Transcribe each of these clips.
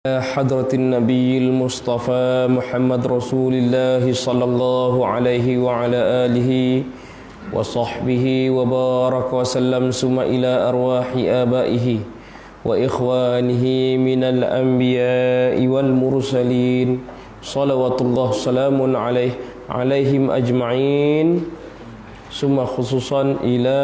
حضرة النبي المصطفى محمد رسول الله صلى الله عليه وعلى آله وصحبه وبارك وسلم ثم إلى أرواح آبائه وإخوانه من الأنبياء والمرسلين صلوات الله سلام عليهم أجمعين ثم خصوصا إلى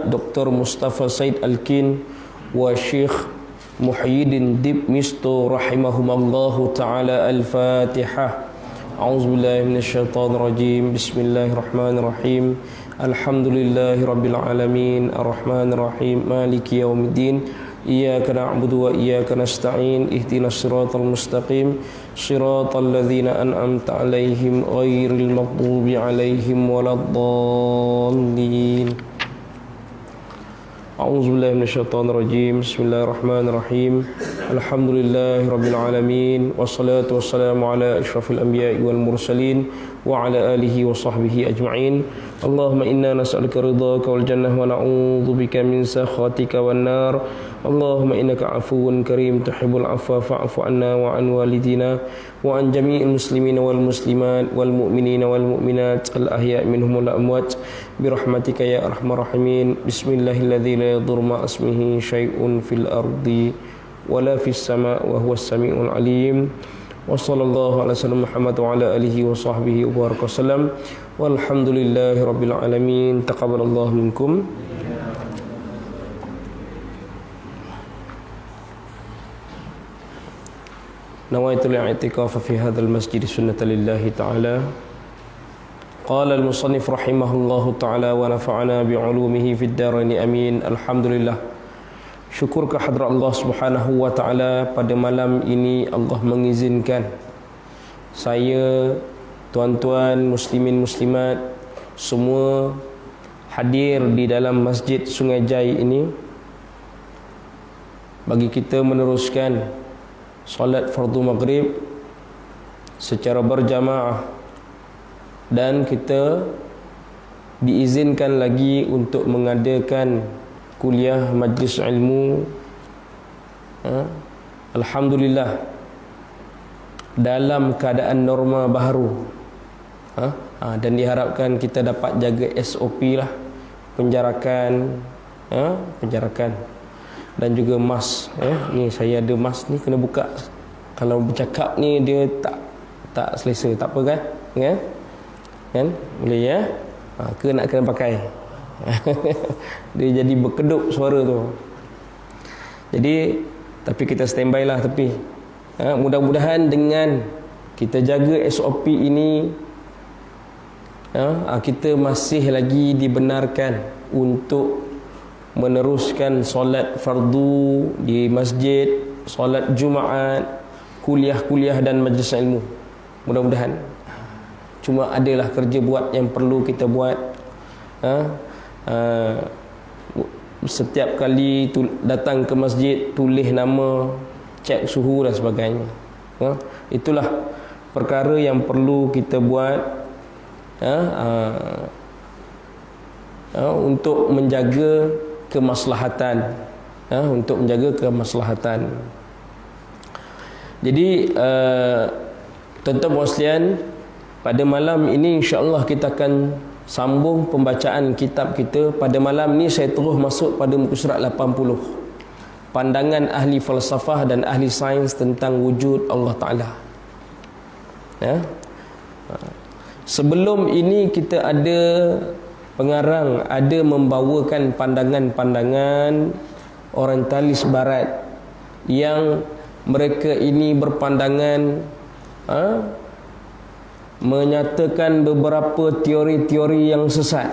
دكتور مصطفى سيد الكين والشيخ Muhyiddin Dib Misto rahimahumullahu ta'ala. Al-Fatihah. A'udzubillahi minasyaitonirrajim. Bismillahirrahmanirrahim. Alhamdulillahi rabbil alamin. Arrahmanirrahim. Maliki yaumiddin. Iyyaka na'budu wa iyyaka nasta'in. Ihdinas siratal mustaqim. Siratal ladzina an'amta 'alaihim ghairil maghdubi 'alaihim waladdallin. A'udzubillahi minasyaitonirrajim. Bismillahirrahmanirrahim. Alhamdulillahi rabbil alamin. Wassalatu wassalamu ala asyrafil anbiya'i wal mursalin wa ala alihi wa sahbihi ajma'in. Allahumma inna nas'aluka ridhaka wal jannah wa na'udzubika min sakhatika wan nar. Allahumma innaka 'afuwun karim tuhibbul 'afwa fa'fu 'anna wa 'an walidina wa 'an jami'il muslimina wal muslimat wal mu'minina wal mu'minat al ahya' minhum wal amwat bi rahmatika ya arhamar rahimin. Bismillahilladzi la yadurru ma ismihi syai'un fil ardi wala fis sama' wa huwas sami'ul alim. Wa sallallahu ala sayyidina Muhammad wa ala alihi wa sahbihi wa baraka wasallam. Walhamdulillahi rabbil alamin. Taqabbalallahu minkum. Nawaitul i'tikaf fi hadzal masjid sunnatan lillahi ta'ala. Qala al-musannif rahimahullahu ta'ala wa nafa'ana bi'ulumihi fid dharain amin. Alhamdulillah. Syukur kehadrat Allah Subhanahu wa taala, pada malam ini Allah mengizinkan saya, tuan-tuan muslimin muslimat semua hadir di dalam Masjid Sungai Jai ini bagi kita meneruskan solat fardu maghrib secara berjamaah, dan kita diizinkan lagi untuk mengadakan kuliah majlis ilmu. Alhamdulillah, dalam keadaan norma baru. Dan diharapkan kita dapat jaga SOP lah, penjarakan, penjarakan dan juga mask. Ni saya ada mask ni, kena buka. Kalau bercakap ni dia tak selesa, tak apa kan? Kan? Boleh ya? Ke nak kena pakai. Dia jadi berkeduk suara tu. Jadi tapi kita standby lah tepi. Mudah-mudahan dengan kita jaga SOP ini, kita masih lagi dibenarkan untuk meneruskan solat fardu di masjid, solat Jumaat, kuliah-kuliah dan majlis ilmu. Mudah-mudahan. Cuma adalah kerja buat yang perlu kita buat. Setiap kali datang ke masjid, tulis nama, cek suhu dan sebagainya. Itulah perkara yang perlu kita buat untuk menjaga kemaslahatan. Untuk menjaga kemaslahatan. Jadi tuan-tuan sekalian, pada malam ini insya-Allah kita akan sambung pembacaan kitab kita. Pada malam ni saya terus masuk pada muka surat 80, pandangan ahli falsafah dan ahli sains tentang wujud Allah Ta'ala. Sebelum ini kita ada pengarang, ada membawakan pandangan-pandangan orientalis barat yang mereka ini berpandangan menyatakan beberapa teori-teori yang sesat,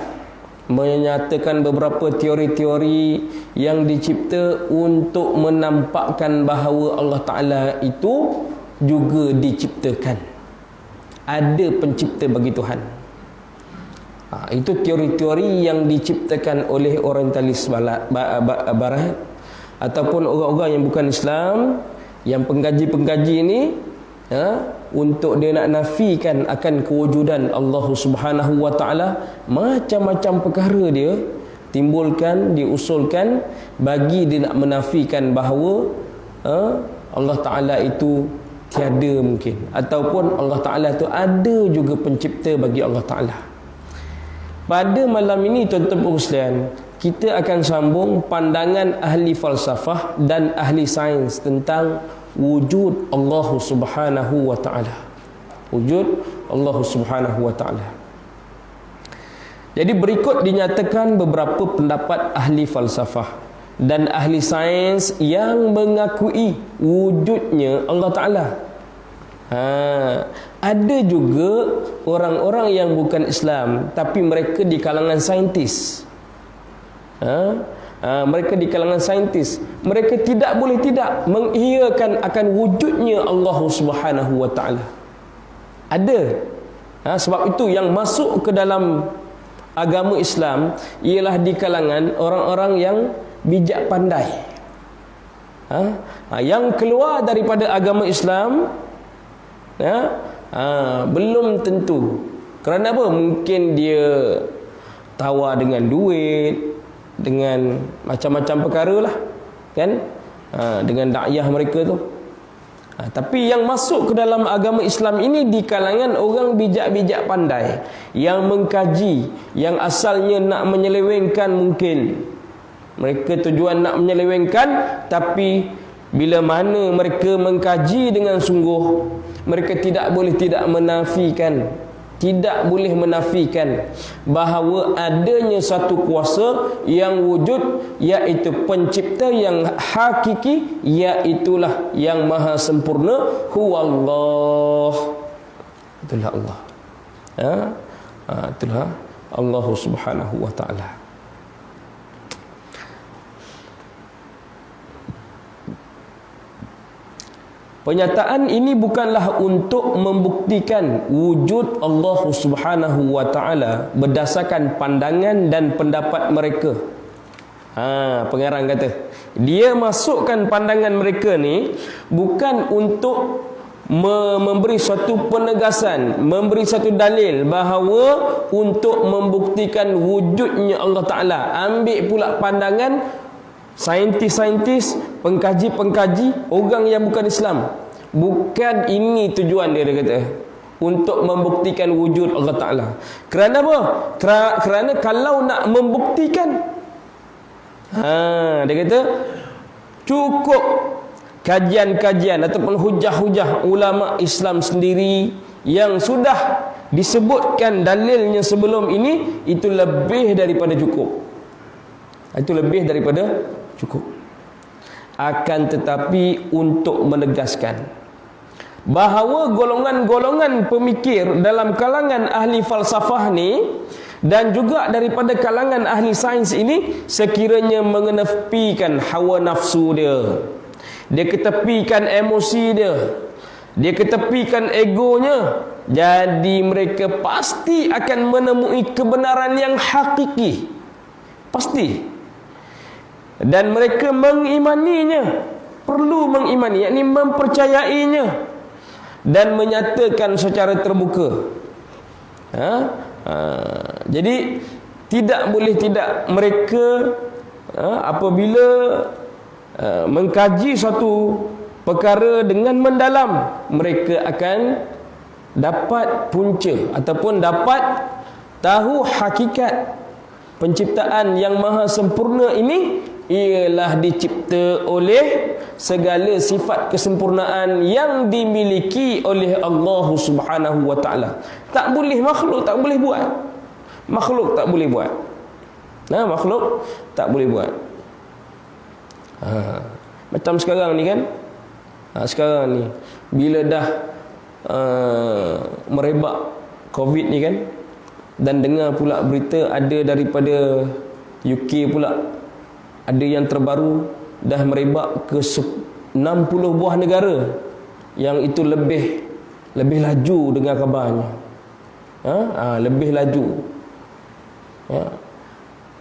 menyatakan beberapa teori-teori yang dicipta untuk menampakkan bahawa Allah Ta'ala itu juga diciptakan. Ada pencipta bagi Tuhan. Itu teori-teori yang diciptakan oleh orientalis barat ataupun orang-orang yang bukan Islam, yang pengkaji-pengkaji ini, untuk dia nak nafikan akan kewujudan Allah Subhanahu wa taala. Macam-macam perkara dia timbulkan, diusulkan bagi dia nak menafikan bahawa Allah Ta'ala itu tiada mungkin, ataupun Allah Ta'ala itu ada juga pencipta bagi Allah Ta'ala. Pada malam ini tuan-tuan puan sekalian, kita akan sambung pandangan ahli falsafah dan ahli sains tentang wujud Allah Subhanahu wa Ta'ala. Wujud Allah Subhanahu wa Ta'ala. Jadi berikut dinyatakan beberapa pendapat ahli falsafah dan ahli sains yang mengakui wujudnya Allah Ta'ala. Ada juga orang-orang yang bukan Islam tapi mereka di kalangan saintis. Mereka di kalangan saintis, mereka tidak boleh tidak mengiyakan akan wujudnya Allah Subhanahu wa Ta'ala. Ada. Sebab itu yang masuk ke dalam agama Islam ialah di kalangan orang-orang yang bijak pandai. Yang keluar daripada agama Islam belum tentu. Kerana apa? Mungkin dia tawar dengan duit, dengan macam-macam perkara lah, kan? Dengan dakwah mereka tu. Tapi yang masuk ke dalam agama Islam ini di kalangan orang bijak-bijak pandai yang mengkaji, yang asalnya nak menyelewengkan mungkin. Mereka tujuan nak menyelewengkan, tapi bila mana mereka mengkaji dengan sungguh, mereka tidak boleh tidak menafikan, tidak boleh menafikan bahawa adanya satu kuasa yang wujud, iaitu pencipta yang hakiki, iaitulah yang maha sempurna, huwallah. Itulah Allah. Itulah Allah Subhanahu wa Ta'ala. Pernyataan ini bukanlah untuk membuktikan wujud Allah Subhanahu wa Ta'ala berdasarkan pandangan dan pendapat mereka. Pengarang kata, dia masukkan pandangan mereka ni bukan untuk memberi suatu penegasan, memberi satu dalil bahawa untuk membuktikan wujudnya Allah Ta'ala. Ambil pula pandangan saintis-saintis, pengkaji-pengkaji, orang yang bukan Islam. Bukan ini tujuan dia kata, untuk membuktikan wujud Allah Ta'ala. Kerana apa? Kerana kalau nak membuktikan, dia kata cukup kajian-kajian ataupun hujah-hujah ulama Islam sendiri yang sudah disebutkan dalilnya sebelum ini, itu lebih daripada cukup. Itu lebih daripada cukup. Akan tetapi untuk menegaskan bahawa golongan-golongan pemikir dalam kalangan ahli falsafah ni dan juga daripada kalangan ahli sains ini sekiranya mengenepikan hawa nafsu dia, dia ketepikan emosi dia, dia ketepikan egonya, jadi mereka pasti akan menemui kebenaran yang hakiki. Pasti. Dan mereka mengimaninya, perlu mengimani, yakni mempercayainya dan menyatakan secara terbuka. Jadi tidak boleh tidak mereka apabila mengkaji suatu perkara dengan mendalam, mereka akan dapat punca ataupun dapat tahu hakikat penciptaan yang maha sempurna ini ialah dicipta oleh segala sifat kesempurnaan yang dimiliki oleh Allah Subhanahu wa Ta'ala. Tak boleh makhluk tak boleh buat. Makhluk tak boleh buat. Makhluk tak boleh buat. Macam sekarang ni kan. Sekarang ni bila dah merebak COVID ni kan, dan dengar pula berita ada daripada UK pula, ada yang terbaru dah merebak ke 60 buah negara, yang itu lebih laju dengar kabarnya. Lebih laju.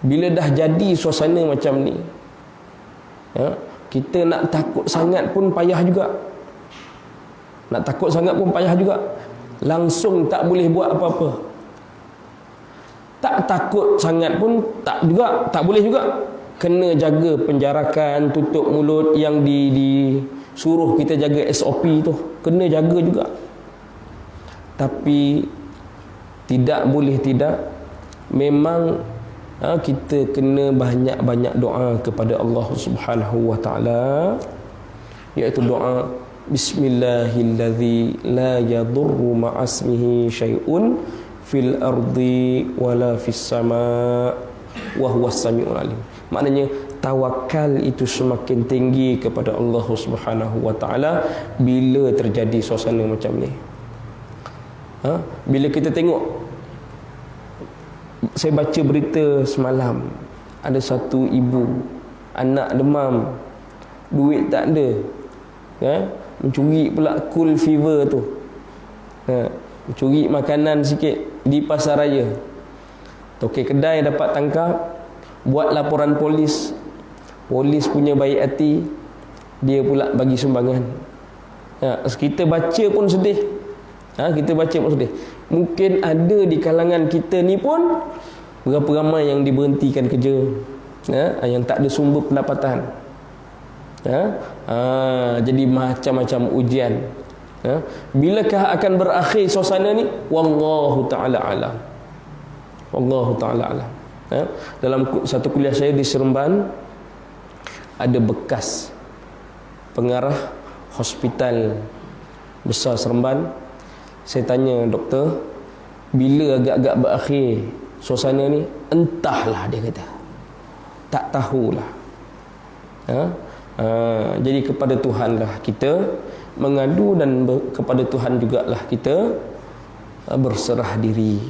Bila dah jadi suasana macam ni, kita nak takut sangat pun payah juga. Nak takut sangat pun payah juga. Langsung tak boleh buat apa-apa. Tak takut sangat pun tak boleh juga. kena jaga penjarakan, tutup mulut yang disuruh kita jaga SOP tu, kena jaga juga. Tapi tidak boleh tidak, memang kita kena banyak-banyak doa kepada Allah Subhanahu wa taala, iaitu doa Bismillahilladzi la yadurru ma'asmihi syai'un fil ardi wala fis sama' wa huwas samiul alim. Maknanya tawakal itu semakin tinggi kepada Allah Subhanahu wa taala bila terjadi suasana macam ni. Bila kita tengok, saya baca berita semalam, ada satu ibu, anak demam, duit tak ada, mencuri pula cool fever tu, mencuri makanan sikit di pasar raya. Tokek kedai dapat tangkap, buat laporan polis. Polis punya baik hati, dia pula bagi sumbangan. Kita baca pun sedih. Kita baca pun sedih. Mungkin ada di kalangan kita ni pun berapa ramai yang diberhentikan kerja, yang tak ada sumber pendapatan. Jadi macam-macam ujian. Bilakah akan berakhir suasana ni? Wallahu ta'ala alam. Wallahu ta'ala alam. Dalam satu kuliah saya di Seremban, ada bekas pengarah hospital besar Seremban. Saya tanya doktor, bila agak-agak berakhir suasana ni? Entahlah, dia kata, tak tahulah. Jadi kepada Tuhanlah kita mengadu, dan kepada Tuhan jugalah kita berserah diri.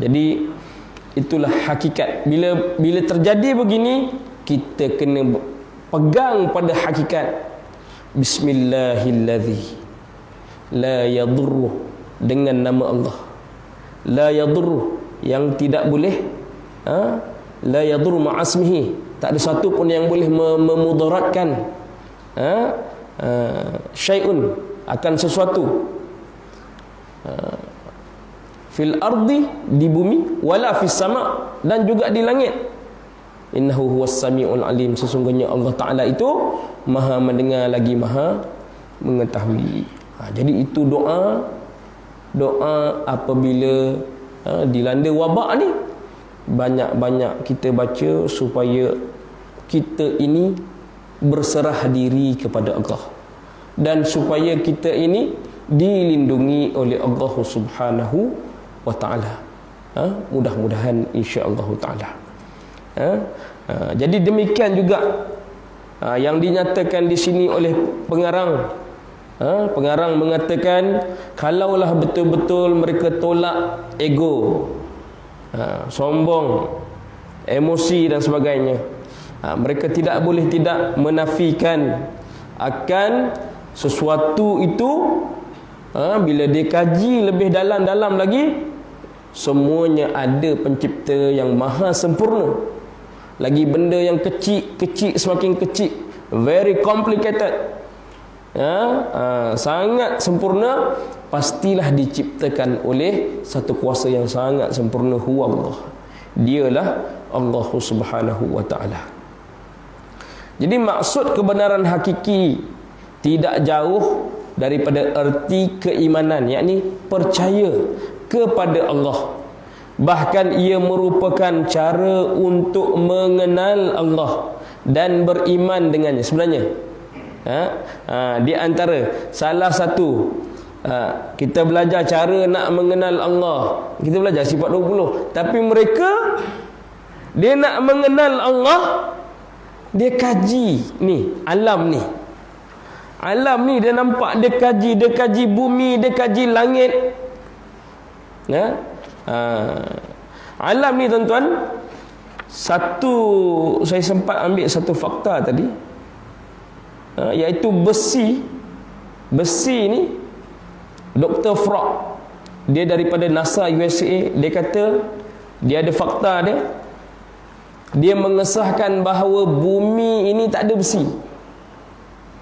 Jadi itulah hakikat. Bila terjadi begini, kita kena pegang pada hakikat Bismillahilladzi la yadurru, dengan nama Allah. La yadurru, yang tidak boleh, la yadurru ma'asmihi, tak ada satu pun yang boleh memudaratkan syai'un, akan sesuatu, fil ardi, di bumi, wala fis sama', dan juga di langit. Innahu huwas samiul alim, sesungguhnya Allah Ta'ala itu maha mendengar lagi maha mengetahui. Jadi itu doa apabila dilanda wabak ni, banyak-banyak kita baca supaya kita ini berserah diri kepada Allah, dan supaya kita ini dilindungi oleh Allah Subhanahu wa ta'ala. Mudah-mudahan insya-Allah ta'ala. Jadi demikian juga yang dinyatakan di sini oleh pengarang. Pengarang mengatakan, kalaulah betul-betul mereka tolak ego, sombong, emosi dan sebagainya, mereka tidak boleh tidak menafikan akan sesuatu itu. Bila dia kaji lebih dalam-dalam lagi, semuanya ada pencipta yang maha sempurna. Lagi benda yang kecil semakin kecil, very complicated, sangat sempurna, pastilah diciptakan oleh satu kuasa yang sangat sempurna, huwa Allah. Dialah Allah Subhanahu wa ta'ala. Jadi maksud kebenaran hakiki tidak jauh daripada erti keimanan, yakni percaya kepada Allah. Bahkan ia merupakan cara untuk mengenal Allah dan beriman dengannya. Sebenarnya di antara salah satu kita belajar cara nak mengenal Allah, kita belajar sifat 20. Tapi mereka, dia nak mengenal Allah, dia kaji ni alam ni. Alam ni dia nampak, dia kaji bumi, dia kaji langit. Alam ni tuan-tuan, saya sempat ambil satu fakta tadi, iaitu besi ni, Dr. Frog, dia daripada NASA USA, dia kata dia ada fakta dia mengesahkan bahawa bumi ini tak ada besi.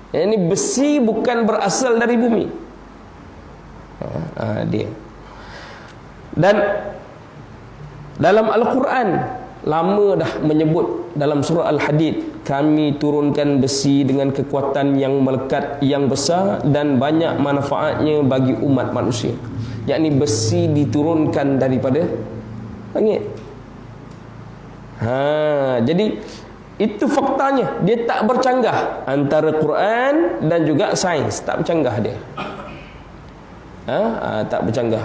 Ini besi bukan berasal dari bumi. Dia. Dan dalam Al-Quran lama dah menyebut dalam surah Al-Hadid, kami turunkan besi dengan kekuatan yang melekat, yang besar dan banyak manfaatnya bagi umat manusia. Yakni besi diturunkan daripada langit. Jadi itu faktanya, dia tak bercanggah antara Quran dan juga sains, tak bercanggah dia. Tak bercanggah.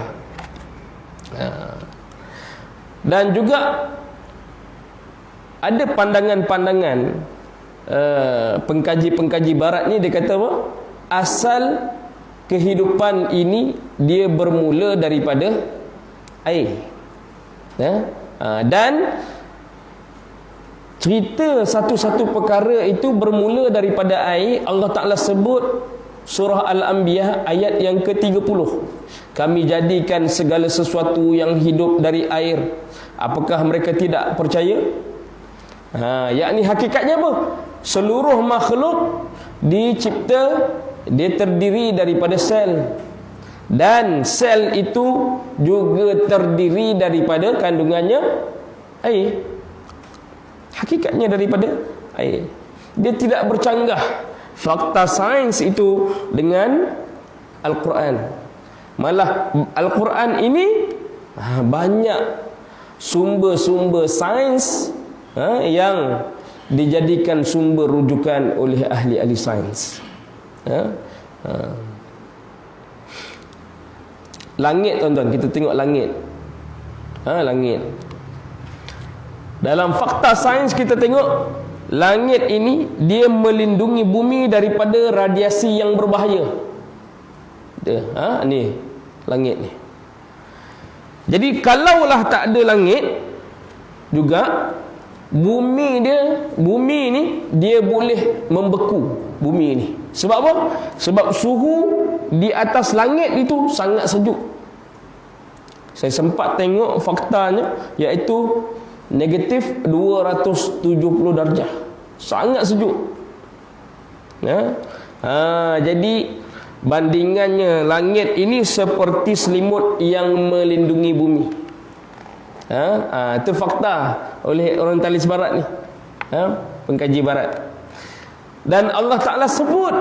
Dan juga ada pandangan-pandangan pengkaji-pengkaji barat ni, dia kata apa? Asal kehidupan ini dia bermula daripada air. Dan cerita satu-satu perkara itu bermula daripada air. Allah Ta'ala sebut surah Al-Anbiya ayat yang ke-30. Kami jadikan segala sesuatu yang hidup dari air. Apakah mereka tidak percaya? Yakni hakikatnya apa? Seluruh makhluk dicipta, dia terdiri daripada sel. Dan sel itu juga terdiri daripada kandungannya air. Hakikatnya daripada air. Dia tidak bercanggah fakta sains itu dengan Al-Quran. Malah Al-Quran ini banyak sumber-sumber sains yang dijadikan sumber rujukan oleh ahli-ahli sains. Langit, tuan-tuan, kita tengok langit. Langit. Dalam fakta sains kita tengok langit ini dia melindungi bumi daripada radiasi yang berbahaya. Ni langit ni. Jadi kalaulah tak ada langit juga, bumi ni dia boleh membeku bumi ni. Sebab apa? Sebab suhu di atas langit itu sangat sejuk. Saya sempat tengok faktanya, iaitu negatif 270 darjah. Sangat sejuk. Jadi bandingannya langit ini seperti selimut yang melindungi bumi. Itu fakta oleh orientalis barat ni, pengkaji barat. Dan Allah Ta'ala sebut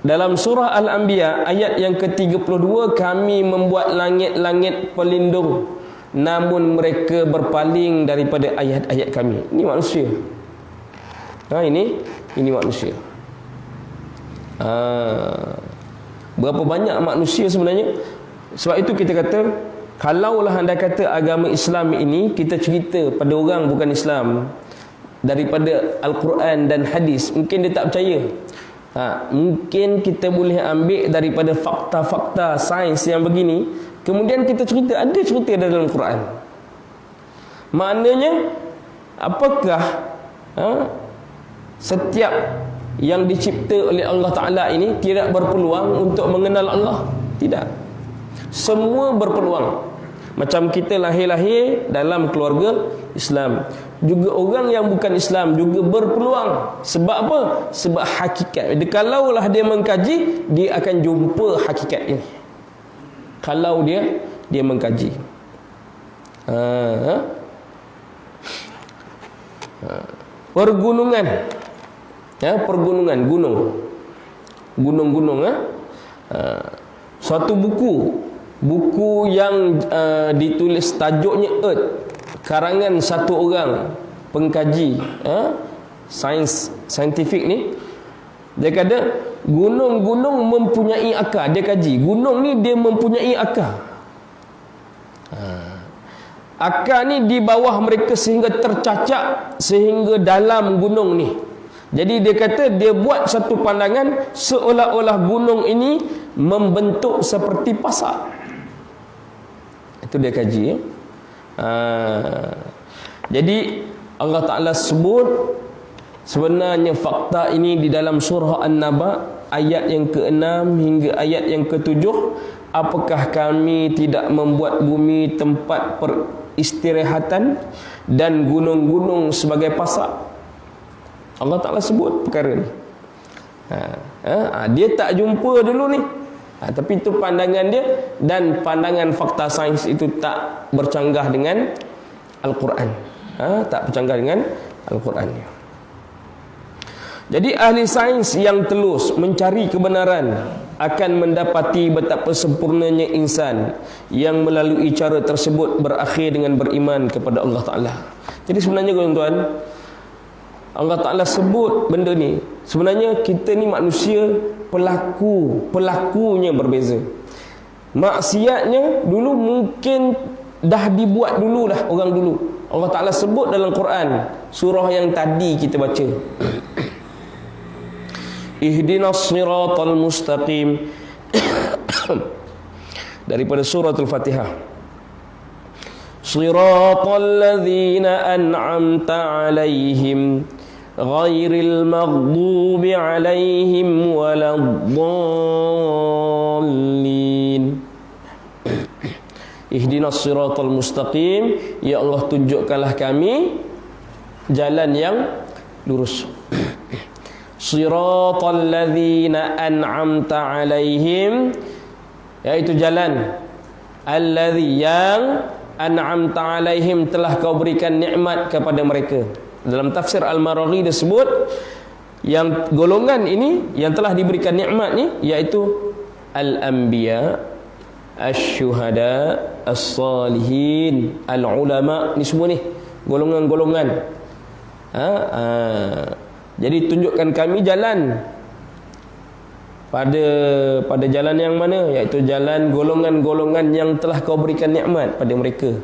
dalam surah Al-Anbiya ayat yang ke-32, kami membuat langit-langit pelindung, namun mereka berpaling daripada ayat-ayat kami. Ini manusia. Ini manusia. Berapa banyak manusia sebenarnya? Sebab itu kita kata, kalaulah anda kata agama Islam ini, kita cerita pada orang bukan Islam daripada Al-Quran dan hadis, mungkin dia tak percaya. Mungkin kita boleh ambil daripada fakta-fakta sains yang begini, kemudian kita cerita, ada cerita dalam Quran. Maknanya apakah setiap yang dicipta oleh Allah Ta'ala ini tidak berpeluang untuk mengenal Allah? Tidak. Semua berpeluang. Macam kita lahir-lahir dalam keluarga Islam, juga orang yang bukan Islam juga berpeluang. Sebab apa? Sebab hakikat. Kalaulah dia mengkaji, dia akan jumpa hakikat ini. Kalau dia mengkaji. Pergunungan. Pergunungan, gunung-gunung. Suatu buku yang ditulis tajuknya Earth, karangan satu orang pengkaji saintifik ni. Dia kata gunung-gunung mempunyai akar. Dia kaji gunung ni, dia mempunyai akar. Akar ni di bawah mereka sehingga tercacak sehingga dalam gunung ni. Jadi dia kata, dia buat satu pandangan seolah-olah gunung ini membentuk seperti pasak. Itu dia kaji. Jadi Allah Ta'ala sebut sebenarnya fakta ini di dalam surah An-Naba ayat yang ke-6 hingga ayat yang ke-7. Apakah kami tidak membuat bumi tempat peristirahatan dan gunung-gunung sebagai pasak? Allah Ta'ala sebut perkara ni. Dia tak jumpa dulu ni, tapi itu pandangan dia, dan pandangan fakta sains itu tak bercanggah dengan Al-Quran. tak bercanggah dengan Al-Quran. Jadi ahli sains yang telus mencari kebenaran akan mendapati betapa sempurnanya insan yang melalui cara tersebut berakhir dengan beriman kepada Allah Ta'ala. Jadi sebenarnya tuan-tuan, Allah Ta'ala sebut benda ni, sebenarnya kita ni manusia pelakunya berbeza. Maksiatnya dulu mungkin dah dibuat dulu dah orang dulu. Allah Ta'ala sebut dalam Quran, surah yang tadi kita baca, Ihdinas siratal mustaqim, daripada surah Al-Fatihah. Siratal ladzina an'amta alaihim ghairil maghdubi alaihim waladdallin. Ihdinas siratal mustaqim, ya Allah tunjukkanlah kami jalan yang lurus. Siratal ladzina an'amta alaihim, yaitu jalan alladzi yang an'amta alaihim telah kau berikan nikmat kepada mereka. Dalam tafsir Al-Maraghi disebut yang golongan ini yang telah diberikan nikmat ni iaitu al-anbiya, asy-syuhada, as-salihin, al-ulama, ni semua ni golongan-golongan. Jadi tunjukkan kami jalan pada jalan yang mana, iaitu jalan golongan-golongan yang telah kau berikan nikmat pada mereka.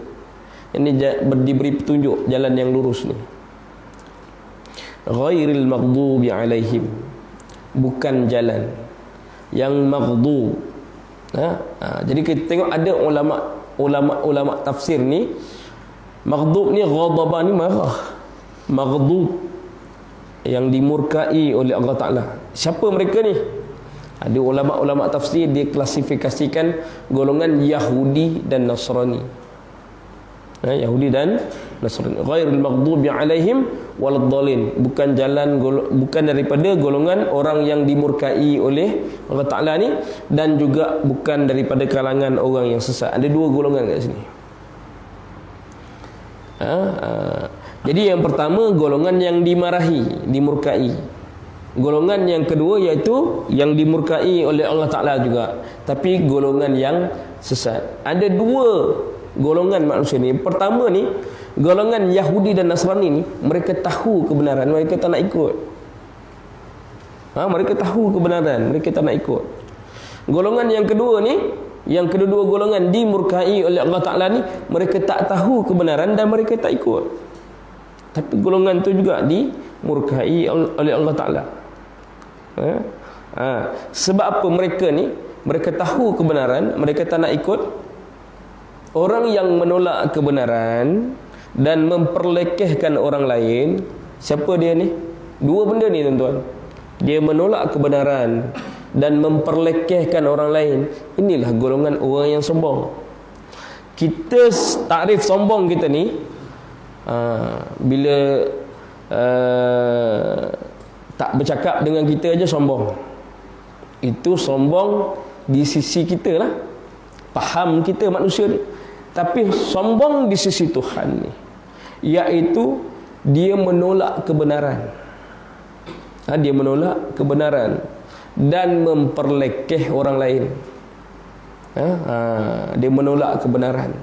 Ini diberi petunjuk jalan yang lurus ni. Ghairil maghdubi alaihim, bukan jalan yang maghdub. Jadi kita tengok ada ulama tafsir ni, maghdub ni ghadaba ni marah, maghdub yang dimurkai oleh Allah Ta'ala. Siapa mereka ni? Ada ulama-ulama tafsir dia klasifikasikan golongan Yahudi dan Nasrani. Yahudi dan Nasrani. Ghairul maghdubi alaihim waladdallin, bukan bukan daripada golongan orang yang dimurkai oleh Allah Ta'ala ni, dan juga bukan daripada kalangan orang yang sesat. Ada dua golongan kat sini. Jadi yang pertama golongan yang dimarahi, dimurkai. Golongan yang kedua iaitu yang dimurkai oleh Allah Ta'ala juga, tapi golongan yang sesat. Ada dua golongan manusia ni. Pertama ni, golongan Yahudi dan Nasrani ni, mereka tahu kebenaran, mereka tak nak ikut. Mereka tahu kebenaran, mereka tak nak ikut. Golongan yang kedua ni, yang kedua-dua golongan dimurkai oleh Allah Ta'ala ni, mereka tak tahu kebenaran dan mereka tak ikut. Tapi golongan tu juga dimurkai oleh Allah Ta'ala. Sebab apa mereka ni? Mereka tahu kebenaran, mereka tak nak ikut. Orang yang menolak kebenaran dan memperlekehkan orang lain, siapa dia ni? Dua benda ni tuan-tuan. Dia menolak kebenaran dan memperlekehkan orang lain. Inilah golongan orang yang sombong. Kita takrif sombong kita ni, bila tak bercakap dengan kita aja sombong. Itu sombong di sisi kita lah, faham kita manusia ni. Tapi sombong di sisi Tuhan ni, iaitu dia menolak kebenaran. Dia menolak kebenaran dan memperlekeh orang lain. Dia menolak kebenaran.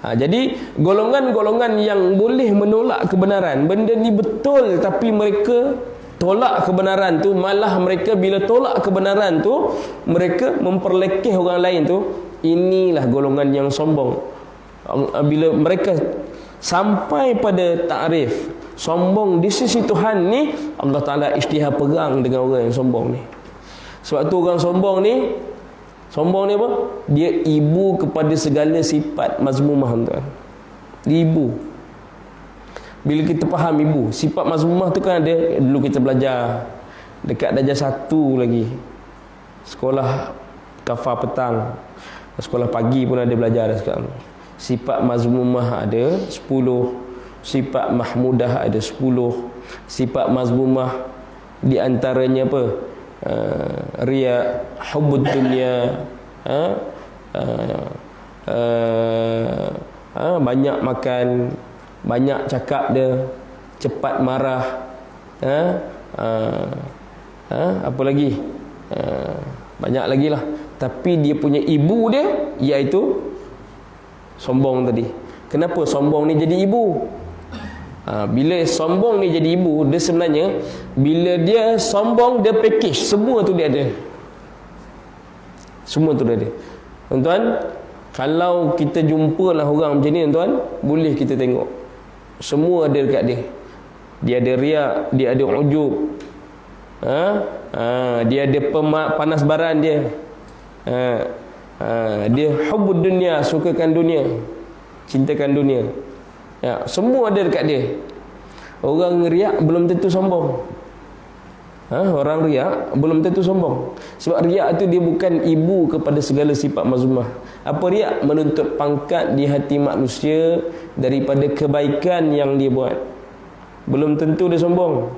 Jadi golongan-golongan yang boleh menolak kebenaran, benda ni betul tapi mereka tolak kebenaran tu, malah mereka bila tolak kebenaran tu mereka memperlekeh orang lain tu, inilah golongan yang sombong. Bila mereka sampai pada takrif sombong di sisi Tuhan ni, Allah Ta'ala isytihar perang dengan orang yang sombong ni. Sebab tu orang sombong ni apa? Dia ibu kepada segala sifat mazmumah, tuan. Ibu. Bila kita faham ibu, sifat mazmumah tu kan ada, dulu kita belajar dekat darjah 1 lagi. Sekolah kafar petang, sekolah pagi pun ada belajar dah sekarang. Sifat mazmumah ada 10, sifat mahmudah ada 10. Sifat mazmumah di antaranya apa? Riya, hubbud dunya, banyak makan, banyak cakap dia, cepat marah, apa lagi, banyak lagi lah. Tapi dia punya ibu dia iaitu sombong tadi. Kenapa sombong ni jadi ibu? Bila sombong ni jadi ibu, dia sebenarnya bila dia sombong, dia package semua tu dia ada. Semua tu dia ada. Tuan-tuan, kalau kita jumpa lah orang macam ni, tuan-tuan, boleh kita tengok semua ada dekat dia. Dia ada riak, dia ada ujub, dia ada panas baran dia, dia hubbud dunia, sukakan dunia, cintakan dunia. Ya, semua ada dekat dia. Orang riak belum tentu sombong. Orang riak belum tentu sombong. Sebab riak tu dia bukan ibu kepada segala sifat mazmumah. Apa riak? Menuntut pangkat di hati manusia daripada kebaikan yang dia buat. Belum tentu dia sombong.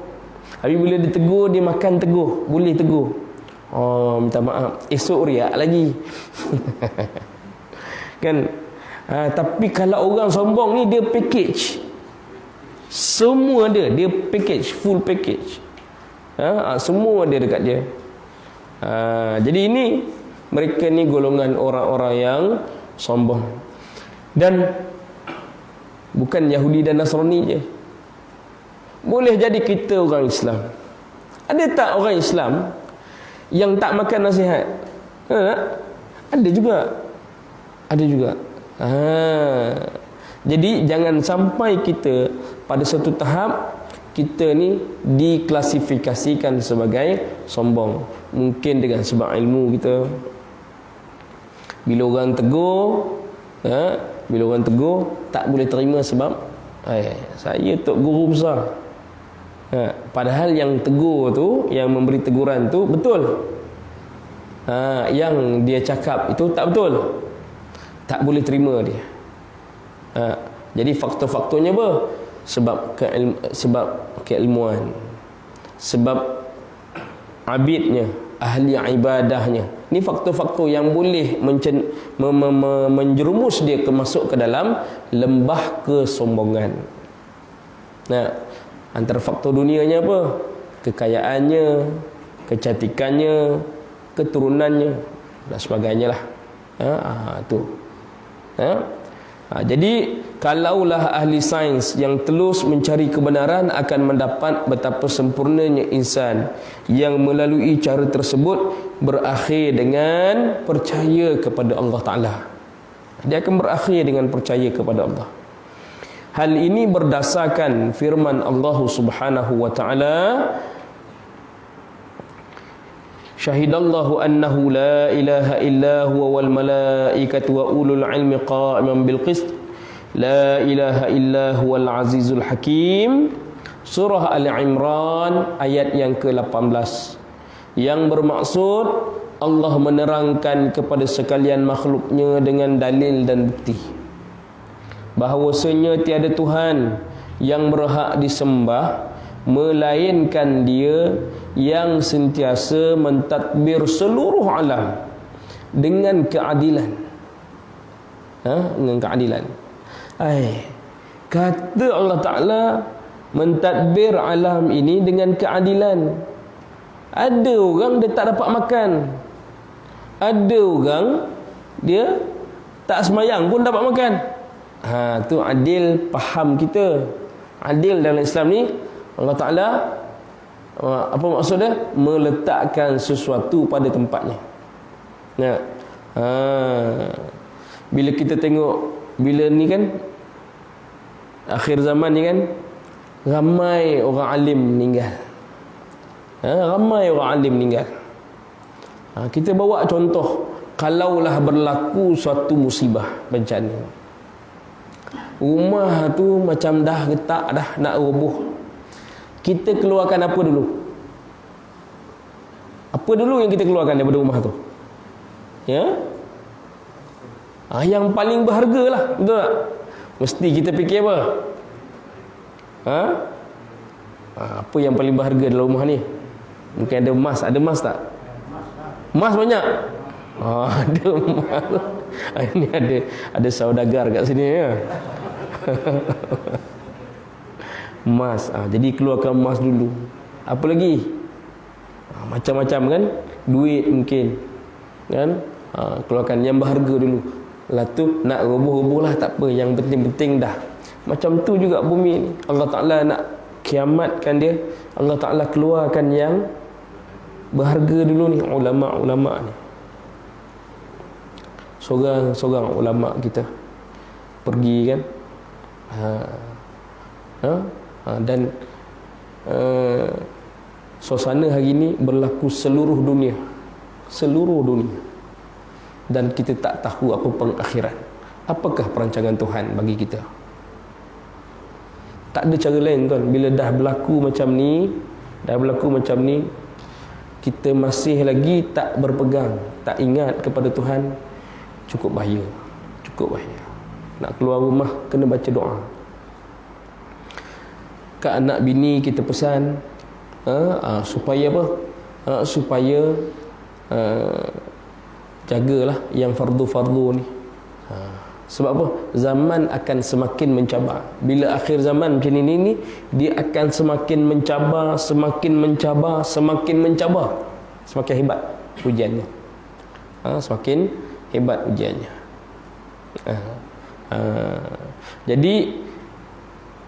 Tapi bila ditegur, dia makan teguh, boleh tegur. Oh, minta maaf, esok riak lagi. Kan? Tapi kalau orang sombong ni, dia package semua dia package, full package. Semua dia dekat dia. Jadi ini, mereka ni golongan orang-orang yang sombong. Dan bukan Yahudi dan Nasrani je. Boleh jadi kita orang Islam. Ada tak orang Islam yang tak makan nasihat? Ada juga. Ada juga. Jadi jangan sampai kita pada satu tahap kita ni diklasifikasikan sebagai sombong. Mungkin dengan sebab ilmu kita. Bila orang tegur, bila orang tegur tak boleh terima sebab saya tok guru besar. Padahal yang tegur tu, yang memberi teguran tu betul. Yang dia cakap itu tak betul. Tak boleh terima dia. Jadi faktor-faktornya apa? Sebab keilmuan, sebab abidnya, ahli ibadahnya. Ini faktor-faktor yang boleh menjerumus dia masuk ke dalam lembah kesombongan. Antara faktor dunianya apa? Kekayaannya, kecantikannya, keturunannya dan sebagainya lah. Jadi kalaulah ahli sains yang terus mencari kebenaran akan mendapat betapa sempurnanya insan yang melalui cara tersebut berakhir dengan percaya kepada Allah Ta'ala. Dia akan berakhir dengan percaya kepada Allah. Hal ini berdasarkan firman Allah Subhanahu wa Ta'ala, Syahidallahu annahu la ilaha illa huwa wal malaikatu wa ulul ilmi qa'iman bil qist. La ilaha illa huwal azizul hakim. Surah Al-Imran ayat yang ke-18. Yang bermaksud Allah menerangkan kepada sekalian makhluknya dengan dalil dan bukti bahawasanya tiada Tuhan yang berhak disembah melainkan Dia yang sentiasa mentadbir seluruh alam dengan keadilan. Dengan keadilan. Kata Allah Ta'ala mentadbir alam ini dengan keadilan. Ada orang dia tak dapat makan, ada orang dia tak semayang pun dapat makan. Tu adil faham kita. Adil dalam Islam ni, Allah Ta'ala apa maksud dia? Meletakkan sesuatu pada tempatnya. Bila kita tengok, bila ni kan akhir zaman ni kan, ramai orang alim meninggal. Ramai orang alim meninggal. Kita bawa contoh, kalaulah berlaku suatu musibah, bencana, rumah tu macam dah retak dah, nak roboh, kita keluarkan apa dulu? Apa dulu yang kita keluarkan daripada rumah tu? Yang paling berharga lah, betul tak? Mesti kita fikir apa? Apa yang paling berharga dalam rumah ni? Mungkin ada emas. Ada emas tak? Emas banyak. Ada emas. Ini ada saudagar kat sini ya. Emas. Jadi keluarkan emas dulu. Apa lagi? Macam-macam kan? Duit mungkin. Kan? Keluarkan yang berharga dulu. Lepas tu nak roboh-roboh lah, tak apa. Yang penting-penting dah. Macam tu juga bumi ni. Allah Ta'ala nak kiamatkan dia. Allah Ta'ala keluarkan yang berharga dulu ni. Ulama-ulama ni. Seorang ulama kita pergi kan, dan suasana hari ini berlaku seluruh dunia, dan kita tak tahu apa pengakhiran. Apakah perancangan Tuhan bagi kita? Tak ada cara lain tuan. Bila dah berlaku macam ni, kita masih lagi tak berpegang, tak ingat kepada Tuhan, cukup bahaya. Nak keluar rumah kena baca doa. Ke anak bini kita pesan supaya apa? Supaya jagalah yang fardu-fardu ni. Sebab apa? Zaman akan semakin mencabar. Bila akhir zaman macam ini dia akan semakin mencabar, semakin hebat ujiannya. Semakin hebat ujiannya. Jadi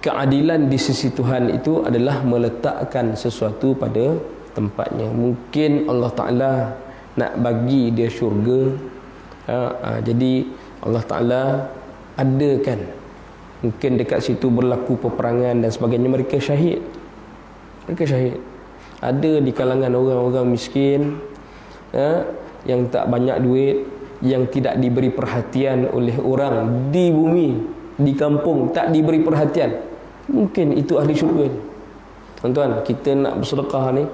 keadilan di sisi Tuhan itu adalah meletakkan sesuatu pada tempatnya. Mungkin Allah Ta'ala nak bagi dia syurga, jadi Allah Ta'ala adakan, mungkin dekat situ berlaku peperangan dan sebagainya, mereka syahid. Ada di kalangan orang-orang miskin, yang tak banyak duit, yang tidak diberi perhatian oleh orang di bumi, di kampung, tak diberi perhatian. Mungkin itu ahli syurga ni. Tuan-tuan, kita nak bersedekah ni,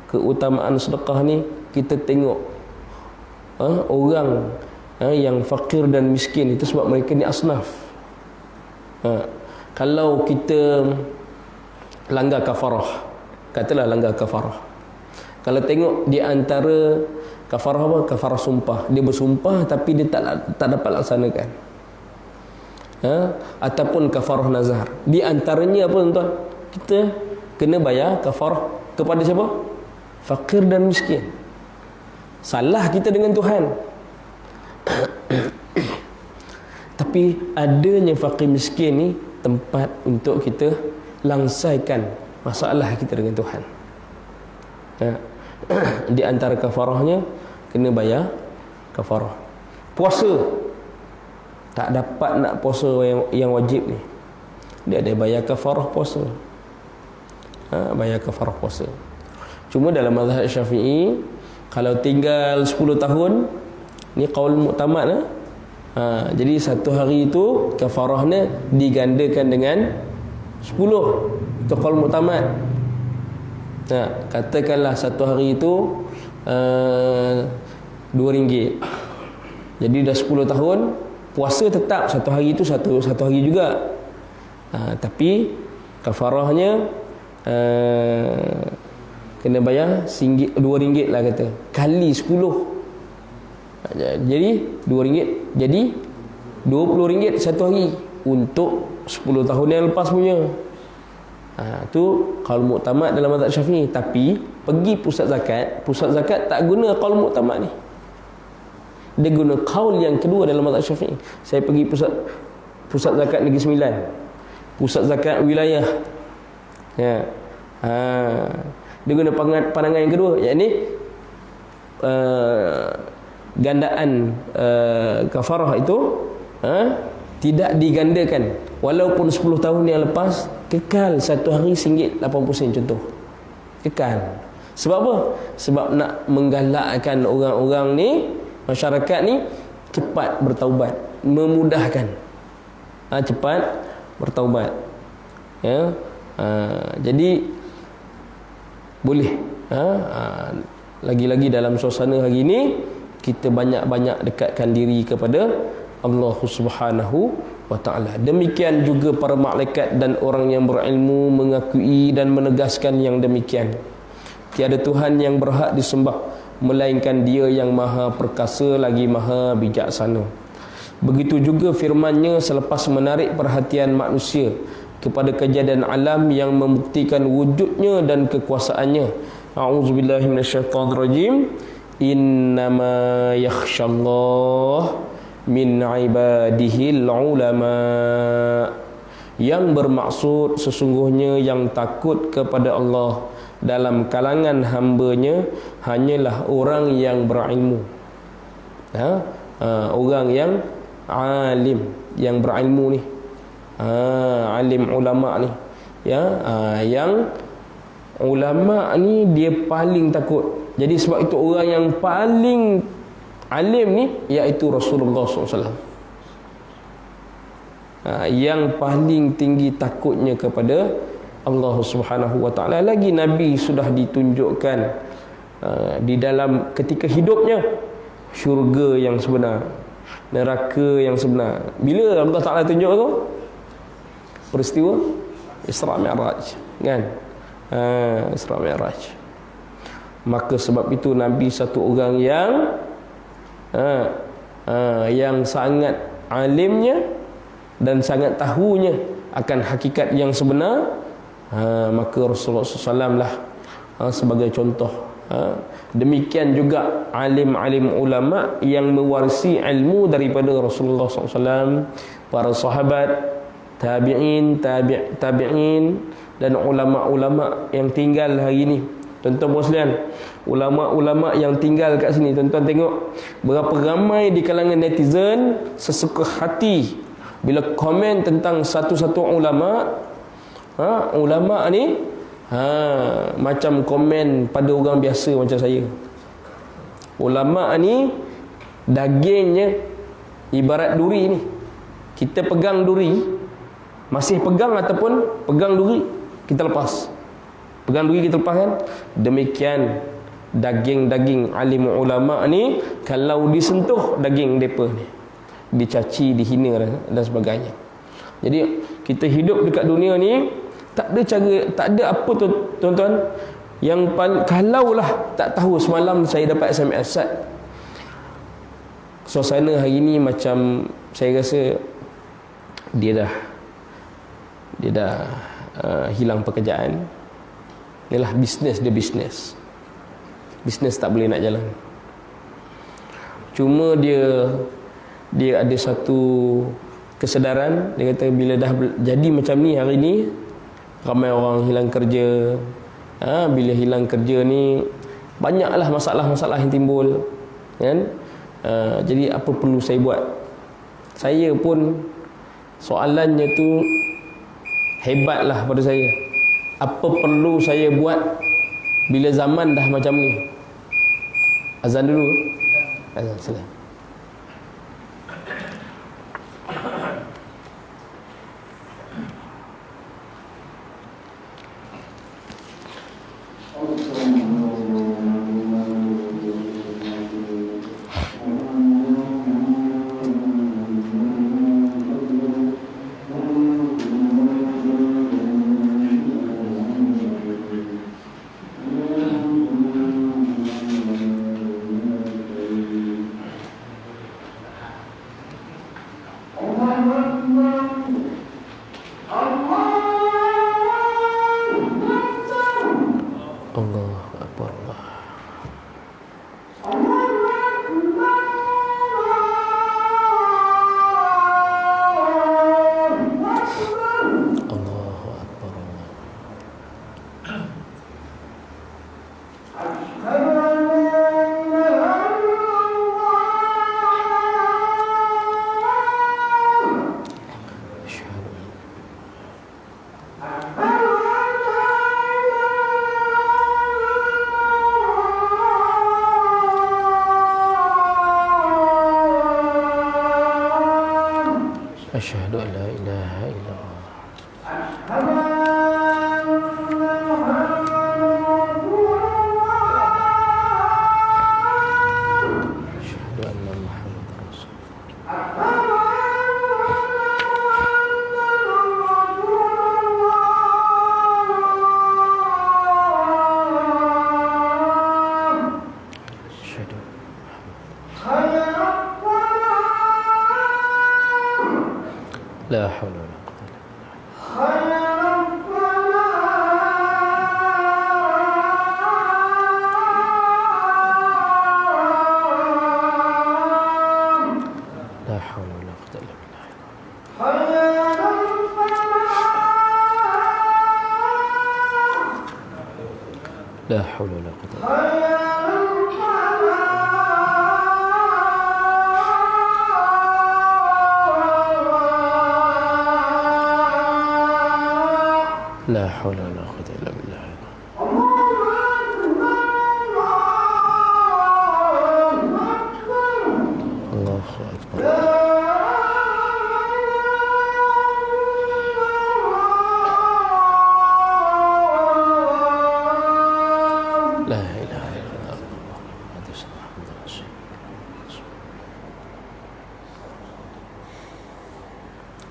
keutamaan sedekah ni, kita tengok orang yang fakir dan miskin itu sebab mereka ni asnaf. Kalau kita langgar kafarah, katalah langgar kafarah, kalau tengok di antara kafarah apa? Kafarah sumpah. Dia bersumpah tapi dia tak dapat laksanakan. Ataupun kafarah nazar. Di antaranya apa tuan-tuan? Kita kena bayar kafarah kepada siapa? Fakir dan miskin. Salah kita dengan Tuhan. Tapi adanya fakir miskin ni tempat untuk kita langsaikan masalah kita dengan Tuhan. Di antara kafarahnya kena bayar kafarah. Puasa, tak dapat nak puasa yang wajib ni, dia ada bayar kafarah puasa. Bayar kafarah puasa. Cuma dalam mazhab Syafi'i, kalau tinggal 10 tahun, ni qaul mu'tamad. Jadi satu hari itu kafarahnya digandakan dengan 10. Itu qaul mu'tamad. Katakanlah satu hari itu RM2. Jadi dah 10 tahun puasa tetap satu hari itu satu hari juga. Tapi kafarahnya kena bayar RM2 lah kata. Kali 10. Jadi RM2. Jadi RM20 satu hari untuk 10 tahun yang lepas punya. Tu qaul mu'tamad dalam mazhab Syafi'i. Tapi pergi pusat zakat tak guna qaul mu'tamad ni. Dia guna qaul yang kedua dalam mazhab Syafi'i. Saya pergi pusat zakat Negeri Sembilan, pusat zakat wilayah. Dia guna pandangan yang kedua, yakni gandaan kafarah itu tidak digandakan. Walaupun 10 tahun yang lepas, kekal satu hari RM1.80 contoh. Kekal. Sebab apa? Sebab nak menggalakkan orang-orang ni, masyarakat ni cepat bertaubat, memudahkan. Cepat bertaubat. Jadi boleh. Lagi-lagi dalam suasana hari ini, kita banyak-banyak dekatkan diri kepada Allah Subhanahu wa ta'ala. Demikian juga para malaikat dan orang yang berilmu mengakui dan menegaskan yang demikian. Tiada Tuhan yang berhak disembah melainkan Dia yang maha perkasa lagi maha bijaksana. Begitu juga firman-Nya selepas menarik perhatian manusia kepada kejadian alam yang membuktikan wujudnya dan kekuasaannya. A'udzubillahi minasyaitonirrajim. Innama yakhsyallah min ibadihil ulama. Yang bermaksud sesungguhnya yang takut kepada Allah dalam kalangan hamba-Nya hanyalah orang yang berilmu. Orang yang alim, yang berilmu ni. Alim ulama ni. Yang ulama ni dia paling takut. Jadi sebab itu orang yang paling alim ni iaitu Rasulullah SAW. Yang paling tinggi takutnya kepada Allah Subhanahu wa taala. Lagi Nabi sudah ditunjukkan di dalam ketika hidupnya syurga yang sebenar, neraka yang sebenar. Bila Allah Taala tunjuk tu? Peristiwa Isra Mi'raj, kan? Isra Mi'raj. Maka sebab itu Nabi satu orang yang sangat alimnya dan sangat tahunya akan hakikat yang sebenar. Maka Rasulullah SAW lah sebagai contoh. Demikian juga alim-alim ulama yang mewarisi ilmu daripada Rasulullah SAW, para sahabat, tabi'in, tabi'in, dan ulama-ulama yang tinggal hari ini. Tuan-tuan sekalian, ulama-ulama yang tinggal kat sini, tuan-tuan tengok berapa ramai di kalangan netizen sesuka hati bila komen tentang satu-satu ulama. Ulama ni macam komen pada orang biasa macam saya. Ulama ni dagingnya ibarat duri ni. Kita pegang duri, masih pegang ataupun pegang duri, kita lepas. Pegang duri kita lepas, kan? Demikian daging-daging alim ulama ni, kalau disentuh daging mereka ni, dicaci, dihina dan sebagainya. Jadi kita hidup dekat dunia ni tak ada cara, tak ada apa tu tuan-tuan yang kalaulah tak tahu. Semalam saya dapat SMS, Ustaz, suasana hari ni macam saya rasa dia dah hilang pekerjaan. Inilah bisnes bisnes tak boleh nak jalan. Cuma dia ada satu kesedaran. Dia kata bila dah jadi macam ni hari ni, ramai orang hilang kerja. Bila hilang kerja ni, banyaklah masalah-masalah yang timbul, kan? Jadi apa perlu saya buat? Saya pun soalannya tu hebatlah pada saya. Apa perlu saya buat bila zaman dah macam ni? Azan dulu. Azan, silakan. Asyhadu an la ilaha illallah. Asyhadu anna Muhammadar Rasulullah. Asyhadu La haula wala quwwata illa billah. La haula wala quwwata illa billah. La haula wala quwwata illa billah. La haula wala quwwata illa billah. Allahu akbar. La ilaha illallah. Muhammadur rasulullah.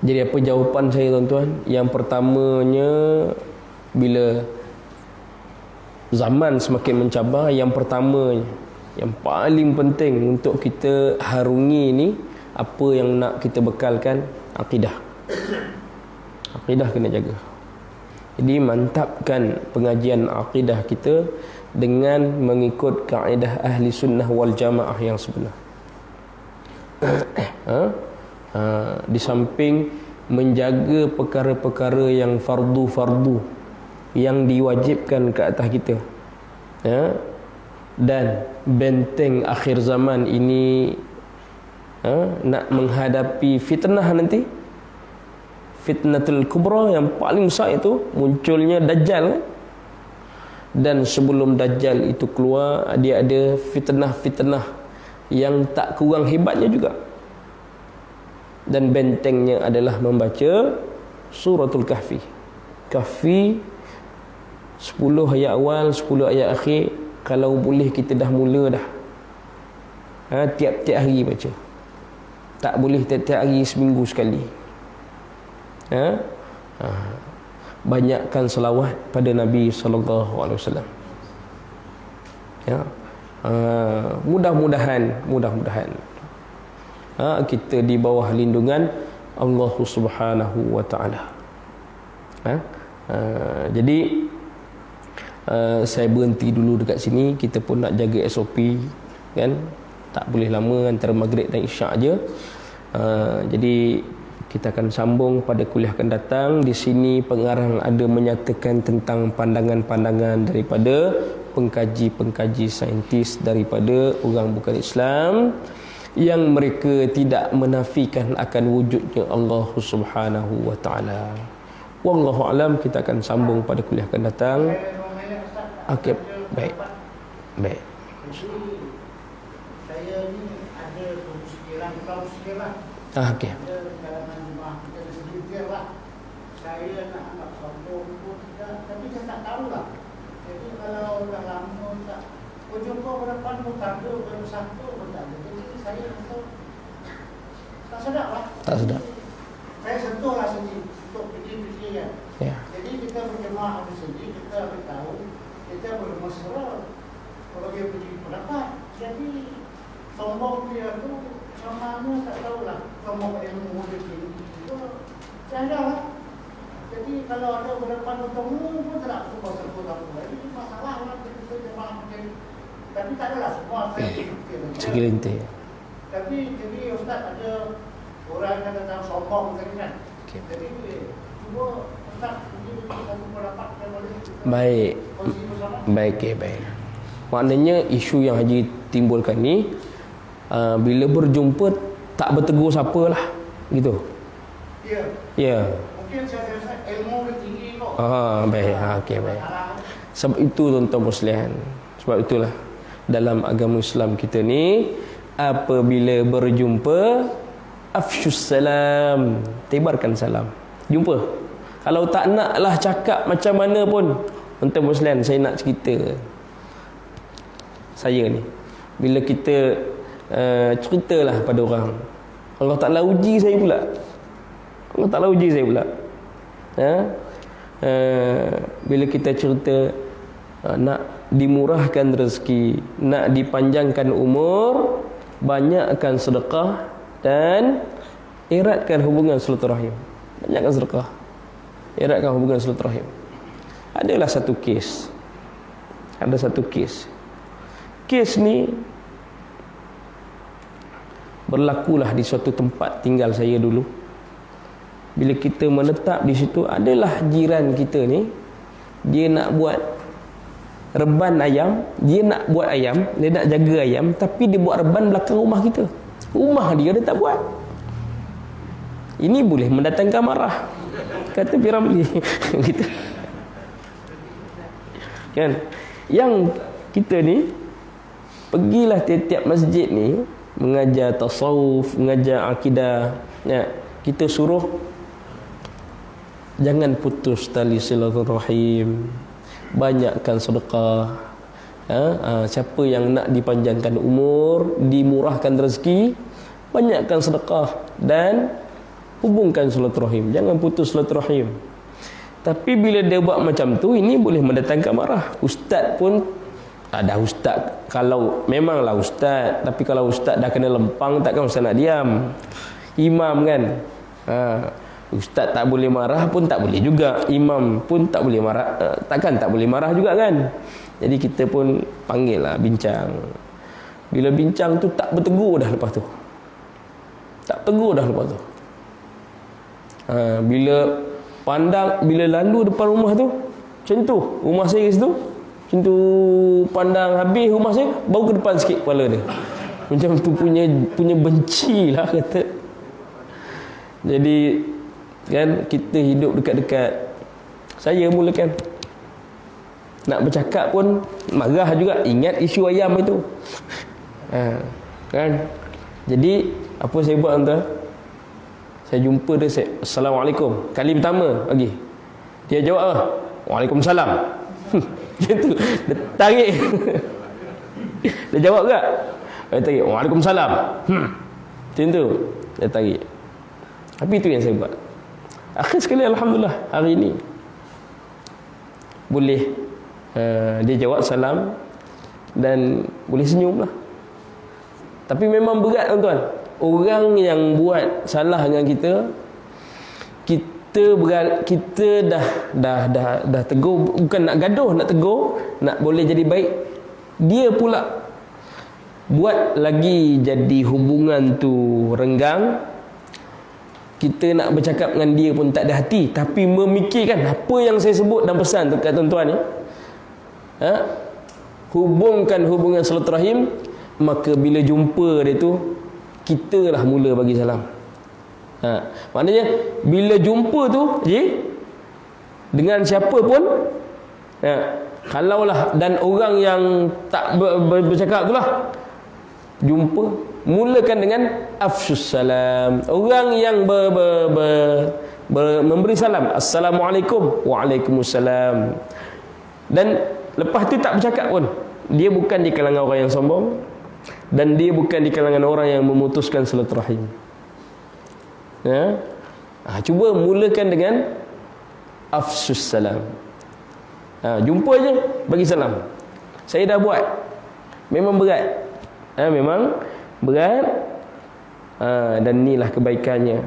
Jadi apa jawapan saya tuan-tuan? Yang pertamanya, bila zaman semakin mencabar, yang pertamanya, yang paling penting untuk kita harungi ni, apa yang nak kita bekalkan? Akidah. Akidah kena jaga. Jadi mantapkan pengajian akidah kita dengan mengikut kaedah ahli sunnah wal jamaah yang sebenar. Di samping menjaga perkara-perkara yang fardu-fardu yang diwajibkan ke atas kita, dan benteng akhir zaman ini, nak menghadapi fitnah nanti, fitnatul kubra yang paling besar itu munculnya Dajjal, dan sebelum Dajjal itu keluar, dia ada fitnah-fitnah yang tak kurang hebatnya juga. Dan bentengnya adalah membaca suratul Kahfi. Kahfi 10 ayat awal, 10 ayat akhir. Kalau boleh kita dah mula dah, tiap-tiap hari baca. Tak boleh tiap-tiap hari, seminggu sekali. Banyakkan selawat pada Nabi SAW. Mudah-mudahan kita di bawah lindungan Allah Subhanahu wa taala. Jadi saya berhenti dulu dekat sini. Kita pun nak jaga SOP, kan? Tak boleh lama, antara maghrib dan isyak aja. Jadi kita akan sambung pada kuliah akan datang. Di sini pengarang ada menyatakan tentang pandangan-pandangan daripada pengkaji-pengkaji saintis daripada orang bukan Islam, yang mereka tidak menafikan akan wujudnya Allah Subhanahu wa taala. Wallahu alam. Kita akan sambung pada kuliah akan datang. Okey, baik. Baik. Saya ni ada pengusiran. Okey. Saya nak anggap sombong pun tidak, tapi saya tak tahulah. Jadi kalau dah lama tak jumpa berapa pun tak ada, baru satu pun tak ada. Jadi saya rasa tak sedap lah. Tak sedap. Saya sentuhlah sini untuk fikir-fikir kan. Ya. Jadi kita berjemaah di sini, kita beritahu, kita bermesra. Kalau dia pergi pendapat, jadi sombong dia tu macam mana tak tahulah. Sombong ilmu dia tinggi. Saya dah lah. Jadi kalau ada berdepan bertemu pun tak semua sebut apa. Ini masalah lah kita jemaah macam. Tapi tak adalah semua saya segelintir. Tapi jadi Ustaz ada orang yang tentang sombong tadi kan. Okay. Jadi cuba Ustaz ini satu pendapat yang boleh. Baik. Baik, okay, baik. Maknanya isu yang Haji timbulkan ni, bila berjumpa tak bertegur siapalah, gitu. Ya. Ya. Mungkin saya rasa ilmu dia tinggi kok. Baik. Okey, baik. Sebab itu tuan-tuan muslimin. Sebab itulah dalam agama Islam kita ni, apabila berjumpa, afsyus salam, tebarkan salam. Jumpa. Kalau tak naklah cakap macam mana pun, tuan-tuan muslimin, saya nak cerita. Saya ni, bila kita ceritalah pada orang, Allah Ta'ala uji saya pula. Allah Ta'ala uji saya pula. Bila kita cerita nak dimurahkan rezeki, nak dipanjangkan umur, banyakkan sedekah dan eratkan hubungan silaturahim. Banyakkan sedekah. Eratkan hubungan silaturahim. Adalah satu kes. Ada satu kes. Kes ni berlakulah di suatu tempat tinggal saya dulu. Bila kita menetap di situ, adalah jiran kita ni, dia nak buat reban ayam, dia nak buat ayam, dia nak jaga ayam, tapi dia buat reban belakang rumah kita. Rumah dia tak buat. Ini boleh mendatangkan marah, kata Piramli. Gitu. Kan? Yang kita ni pergilah tiap-tiap masjid ni mengajar tasawuf, mengajar akidah, ya. Kita suruh jangan putus tali silaturahim, banyakkan sedekah. Siapa yang nak dipanjangkan umur, dimurahkan rezeki, banyakkan sedekah dan hubungkan silaturahim. Jangan putus silaturahim. Tapi bila dia buat macam tu, ini boleh mendatangkan marah. Ustaz pun ada, ustaz kalau memanglah ustaz, tapi kalau ustaz dah kena lempang, takkan ustaz nak diam. Imam kan, ustaz tak boleh marah pun tak boleh juga, imam pun tak boleh marah, takkan tak boleh marah juga kan. Jadi kita pun panggil lah, bincang. Bila bincang tu tak bertegur dah lepas tu, tak tegur dah lepas tu. Bila pandang, bila lalu depan rumah tu macam tu, rumah saya kat situ, macam tu pandang habis rumah saya, baru ke depan sikit kepala dia. Macam tu punya benci lah kata. Jadi kan kita hidup dekat-dekat. Saya mulakan nak bercakap pun marah juga, ingat isu ayam itu. Kan. Jadi apa saya buat tuan? Saya jumpa dia, saya Assalamualaikum. Kali pertama lagi dia jawab apa? Waalaikumsalam. Gitu. Dia tarik. Dia jawab tak? Dia tarik Waalaikumsalam. Macam tu dia tarik. Tapi itu yang saya buat. Akhir sekali alhamdulillah hari ini boleh dia jawab salam dan boleh senyum lah. Tapi memang berat tuan-tuan. Orang yang buat salah dengan kita, kita dah tegur, bukan nak gaduh, nak tegur, nak boleh jadi baik. Dia pula buat lagi jadi hubungan tu renggang. Kita nak bercakap dengan dia pun tak ada hati, tapi memikirkan apa yang saya sebut dan pesan tu kat tuan-tuan ni. Hubungkan hubungan silaturahim, maka bila jumpa dia tu, kita lah mula bagi salam. Maknanya bila jumpa tu dengan siapa pun, kalaulah dan orang yang tak bercakap tu lah, jumpa, mulakan dengan afsus salam. Orang yang memberi salam, Assalamualaikum, Waalaikumsalam. Dan lepas tu tak bercakap pun, dia bukan di kalangan orang yang sombong, dan dia bukan di kalangan orang yang memutuskan silaturahim. Cuba mulakan dengan afsus salam. Jumpa je bagi salam. Saya dah buat. Memang berat. Memang berat. Dan inilah kebaikannya.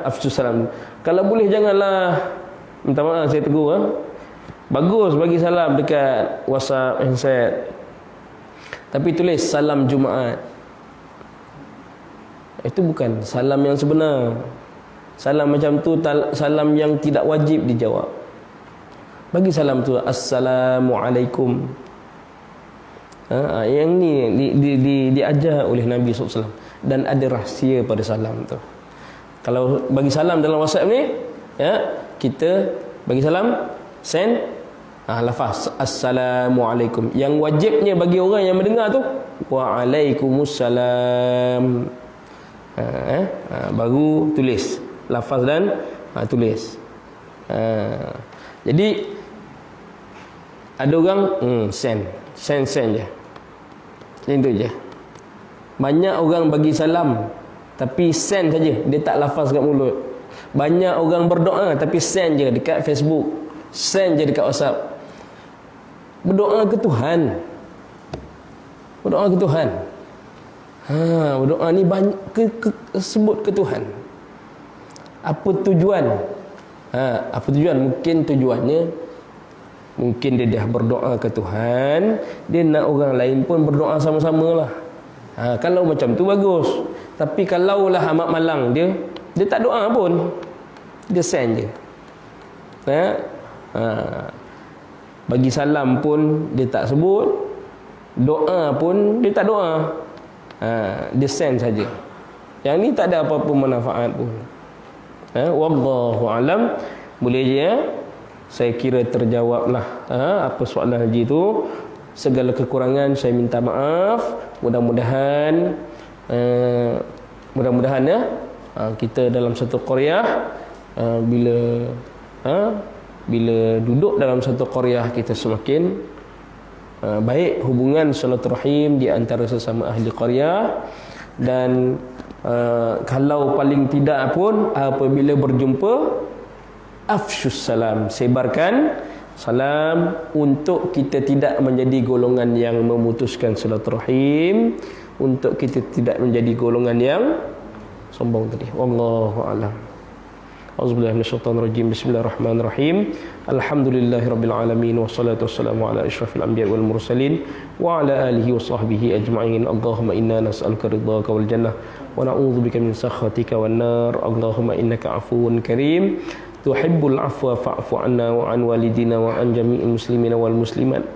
Afsus salam. Kalau boleh janganlah, minta maaf saya tegur, bagus bagi salam dekat WhatsApp, handset, tapi tulis salam Jumaat. Itu bukan salam yang sebenar. Salam macam tu salam yang tidak wajib dijawab. Bagi salam tu Assalamualaikum. Yang ni diajar oleh Nabi SAW. Dan ada rahsia pada salam tu. Kalau bagi salam dalam WhatsApp ni, kita bagi salam, send lafaz Assalamualaikum. Yang wajibnya bagi orang yang mendengar tu Waalaikumsalam. Baru tulis lafaz dan tulis. Jadi ada orang send je. Macam tu je. Banyak orang bagi salam tapi send saja, dia tak lafaz kat mulut. Banyak orang berdoa tapi send je dekat Facebook, send je dekat WhatsApp. Berdoa ke Tuhan. Berdoa ke Tuhan. Berdoa ni banyak sebut ke Tuhan. Apa tujuan? Apa tujuan? Mungkin tujuannya, mungkin dia dah berdoa ke Tuhan, dia nak orang lain pun berdoa sama-sama lah. Kalau macam tu bagus. Tapi kalau lah amat malang dia tak doa pun, dia send je. Bagi salam pun dia tak sebut, doa pun dia tak doa, dia send saja. Yang ni tak ada apa-apa manfaat pun. Wallahu alam. Boleh je ya? Saya kira terjawablah apa soalan haji tu. Segala kekurangan saya minta maaf. Mudah-mudahan ya, kita dalam satu qaryah, bila duduk dalam satu qaryah, kita semakin baik hubungan silaturahim di antara sesama ahli qaryah. Dan kalau paling tidak pun apabila berjumpa, afsyus salam, sebarkan salam untuk kita tidak menjadi golongan yang memutuskan silaturahim, untuk kita tidak menjadi golongan yang sombong tadi. Wallahu a'lam. Auzubillahi minasyaitonirrajim. Bismillahirrahmanirrahim. Alhamdulillahirabbil alamin wassalatu wassalamu ala asyrafil anbiya'i wal mursalin wa ala alihi wa sahbihi ajma'in. Allahumma inna nas'aluka ridhaka wal jannah wa na'udzubika min sakhatika wan nar. Allahumma innaka 'afuwun karim tuhibbul 'afwa fa'fu 'anna wa 'an walidina wa 'an jami'il muslimina wal muslimat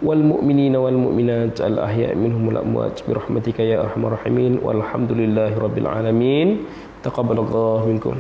wal mu'minina wal mu'minat al ahya'i minhum wal amwat bi rahmatika ya arhamar rahimin. Walhamdulillahirabbil alamin. Taqabbalallahu minkum.